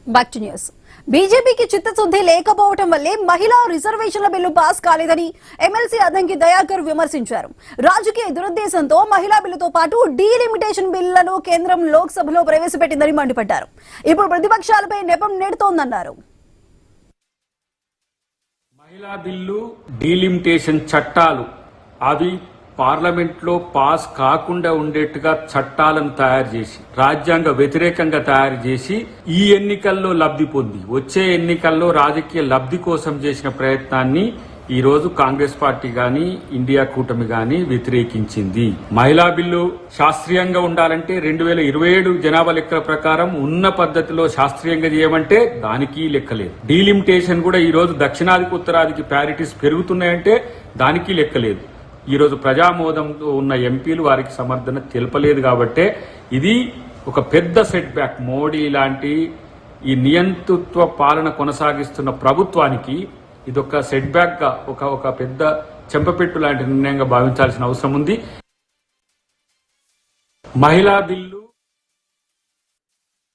Back to news. బీజేపీకి చిత్తశుద్ధి లేకపోవడం వల్లే మహిళా రిజర్వేషన్ల బిల్లు పాస్ కాలేదని ఎమ్మెల్సీ అద్దంకి దయాకర్ విమర్శించారు. రాజకీయ దురుద్దేశంతో మహిళా బిల్లుతో పాటు డీలిమిటేషన్ బిల్లులను కేంద్రం లోక్సభలో ప్రవేశపెట్టిందని మండిపడ్డారు. ఇప్పుడు ప్రతిపక్షాలపై నెపం నెడుతోందన్నారు. మహిళా బిల్లు, డీలిమిటేషన్ చట్టాలు అవి పార్లమెంట్ లో పాస్ కాకుండా ఉండేట్టుగా చట్టాలను తయారు చేసి రాజ్యాంగ వ్యతిరేకంగా తయారు చేసి ఈ ఎన్నికల్లో లబ్ధి పొంది వచ్చే ఎన్నికల్లో రాజకీయ లబ్ధి కోసం చేసిన ప్రయత్నాన్ని ఈ రోజు కాంగ్రెస్ పార్టీ గాని ఇండియా కూటమి గాని వ్యతిరేకించింది. మహిళా బిల్లు శాస్త్రీయంగా ఉండాలంటే 2027 జనాభా లెక్కల ప్రకారం ఉన్న పద్ధతిలో శాస్త్రీయంగా చేయమంటే దానికి లెక్కలేదు. డీలిమిటేషన్ కూడా ఈ రోజు దక్షిణాదికి ఉత్తరాదికి ప్యారిటీస్ పెరుగుతున్నాయంటే దానికి లెక్కలేదు. ఈ రోజు ప్రజామోదంతో ఉన్న ఎంపీలు వారికి సమర్థన తెలపలేదు కాబట్టే ఇది ఒక పెద్ద సెట్ బ్యాక్. మోడీ లాంటి ఈ నియంతృత్వ పాలన కొనసాగిస్తున్న ప్రభుత్వానికి ఇదొక సెట్ బ్యాక్ గా ఒక పెద్ద చెంపపెట్టు లాంటి నిర్ణయంగా భావించాల్సిన అవసరం ఉంది. మహిళా బిల్లు